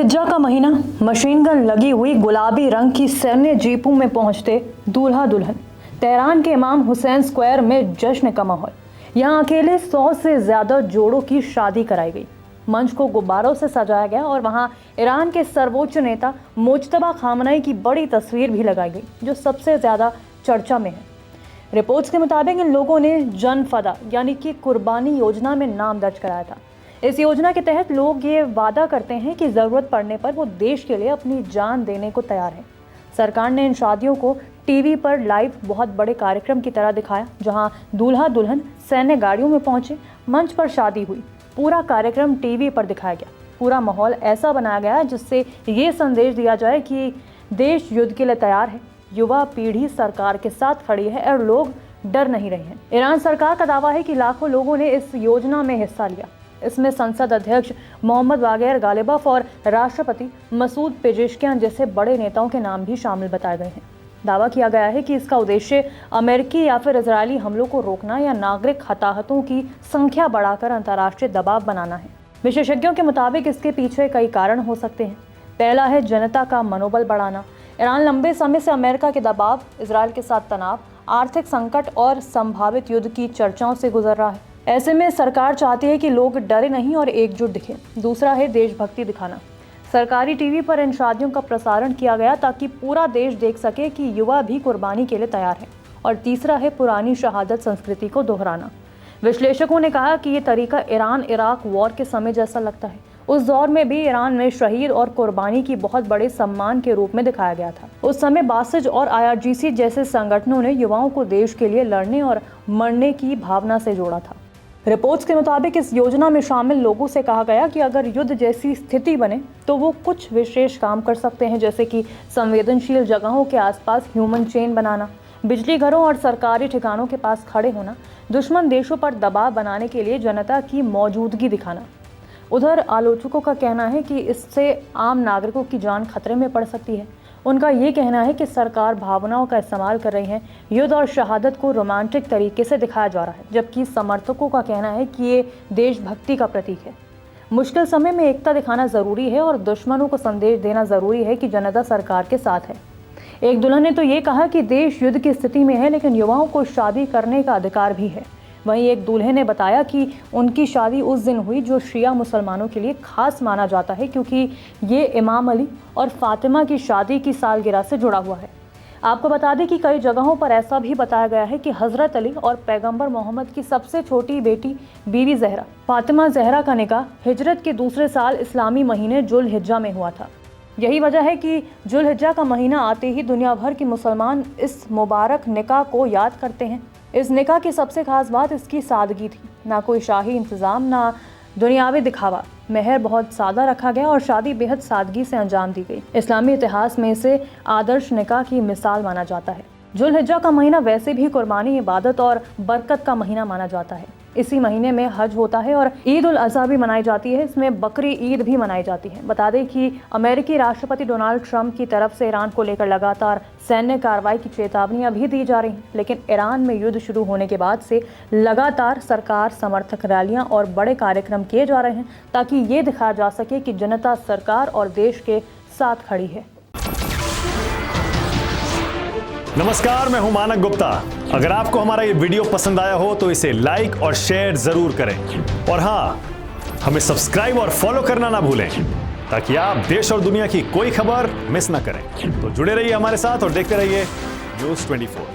जुल्हिज्जा का महीना, machine gun लगी हुई गुलाबी रंग की सैन्य जीपों में पहुंचते दूल्हा दुल्हन। तेहरान के इमाम हुसैन स्क्वायर में जश्न का माहौल। यहां अकेले 100 से ज्यादा जोड़ों की शादी कराई गई। मंच को गुब्बारों से सजाया गया और वहां ईरान के सर्वोच्च नेता मुज्तबा खामनेई की बड़ी तस्वीर भी लगाई गई, जो सबसे ज्यादा चर्चा में है। रिपोर्ट्स के मुताबिक इन लोगों ने जन फदा यानी कि कुर्बानी योजना में नाम दर्ज कराया था। इस योजना के तहत लोग ये वादा करते हैं कि ज़रूरत पड़ने पर वो देश के लिए अपनी जान देने को तैयार हैं। सरकार ने इन शादियों को टीवी पर लाइव बहुत बड़े कार्यक्रम की तरह दिखाया, जहां दूल्हा दुल्हन सैन्य गाड़ियों में पहुंचे, मंच पर शादी हुई। पूरा कार्यक्रम टीवी पर दिखाया गया। पूरा माहौल ऐसा बनाया गया जिससे ये संदेश दिया जाए कि देश युद्ध के लिए तैयार है, युवा पीढ़ी सरकार के साथ खड़ी है और लोग डर नहीं रहे हैं। ईरान सरकार का दावा है कि लाखों लोगों ने इस योजना में हिस्सा लिया। इसमें संसद अध्यक्ष मोहम्मद बागैर गालिबफ और राष्ट्रपति मसूद पेजेश्कियान जैसे बड़े नेताओं के नाम भी शामिल बताए गए हैं। दावा किया गया है कि इसका उद्देश्य अमेरिकी या फिर इजरायली हमलों को रोकना या नागरिक हताहतों की संख्या बढ़ाकर अंतर्राष्ट्रीय दबाव बनाना है। विशेषज्ञों के मुताबिक इसके पीछे कई कारण हो सकते हैं। पहला है जनता का मनोबल बढ़ाना। ईरान लंबे समय से अमेरिका के दबाव, इसराइल के साथ तनाव, आर्थिक संकट और संभावित युद्ध की चर्चाओं से गुजर रहा है। ऐसे में सरकार चाहती है कि लोग डरे नहीं और एकजुट दिखें। दूसरा है देशभक्ति दिखाना। सरकारी टीवी पर इन शादियों का प्रसारण किया गया ताकि पूरा देश देख सके कि युवा भी कुर्बानी के लिए तैयार है। और तीसरा है पुरानी शहादत संस्कृति को दोहराना। विश्लेषकों ने कहा कि ये तरीका ईरान इराक वॉर के समय जैसा लगता है। उस दौर में भी ईरान में शहीद और कुर्बानी की बहुत बड़े सम्मान के रूप में दिखाया गया था। उस समय बासिज और IRGC जैसे संगठनों ने युवाओं को देश के लिए लड़ने और मरने की भावना से जोड़ा था। रिपोर्ट्स के मुताबिक इस योजना में शामिल लोगों से कहा गया कि अगर युद्ध जैसी स्थिति बने तो वो कुछ विशेष काम कर सकते हैं, जैसे कि संवेदनशील जगहों के आसपास ह्यूमन चेन बनाना, बिजली घरों और सरकारी ठिकानों के पास खड़े होना, दुश्मन देशों पर दबाव बनाने के लिए जनता की मौजूदगी दिखाना। उधर आलोचकों का कहना है कि इससे आम नागरिकों की जान खतरे में पड़ सकती है। उनका ये कहना है कि सरकार भावनाओं का इस्तेमाल कर रही है। युद्ध और शहादत को रोमांटिक तरीके से दिखाया जा रहा है, जबकि समर्थकों का कहना है कि ये देशभक्ति का प्रतीक है। मुश्किल समय में एकता दिखाना जरूरी है और दुश्मनों को संदेश देना जरूरी है कि जनता सरकार के साथ है। एक दुल्हन ने तो ये कहा कि देश युद्ध की स्थिति में है, लेकिन युवाओं को शादी करने का अधिकार भी है। वहीं एक दूल्हे ने बताया कि उनकी शादी उस दिन हुई जो शिया मुसलमानों के लिए खास माना जाता है, क्योंकि ये इमाम अली और फातिमा की शादी की सालगिरह से जुड़ा हुआ है। आपको बता दें कि कई जगहों पर ऐसा भी बताया गया है कि हज़रत अली और पैगंबर मोहम्मद की सबसे छोटी बेटी बीवी जहरा फातिमा जहरा का निकाह हिजरत के दूसरे साल इस्लामी महीने जुल्हिज्जा में हुआ था। यही वजह है कि जुल्हिज्जा का महीना आते ही दुनिया भर के मुसलमान इस मुबारक निकाह को याद करते हैं। इस निकाह की सबसे खास बात इसकी सादगी थी। ना कोई शाही इंतज़ाम, ना दुनियावी दिखावा। मेहर बहुत सादा रखा गया और शादी बेहद सादगी से अंजाम दी गई। इस्लामी इतिहास में इसे आदर्श निकाह की मिसाल माना जाता है। जुल्हिज्जा का महीना वैसे भी कुर्बानी, इबादत और बरकत का महीना माना जाता है। इसी महीने में हज होता है और ईद उल अज़हा भी मनाई जाती है। इसमें बकरी ईद भी मनाई जाती है। बता दें कि अमेरिकी राष्ट्रपति डोनाल्ड ट्रंप की तरफ से ईरान को लेकर लगातार सैन्य कार्रवाई की चेतावनियां भी दी जा रही हैं, लेकिन ईरान में युद्ध शुरू होने के बाद से लगातार सरकार समर्थक रैलियां और बड़े कार्यक्रम किए जा रहे हैं, ताकि ये दिखाया जा सके कि जनता सरकार और देश के साथ खड़ी है। नमस्कार, मैं हूं मानक गुप्ता। अगर आपको हमारा ये वीडियो पसंद आया हो तो इसे लाइक और शेयर जरूर करें, और हाँ, हमें सब्सक्राइब और फॉलो करना ना भूलें, ताकि आप देश और दुनिया की कोई खबर मिस ना करें। तो जुड़े रहिए हमारे साथ और देखते रहिए न्यूज़ 24।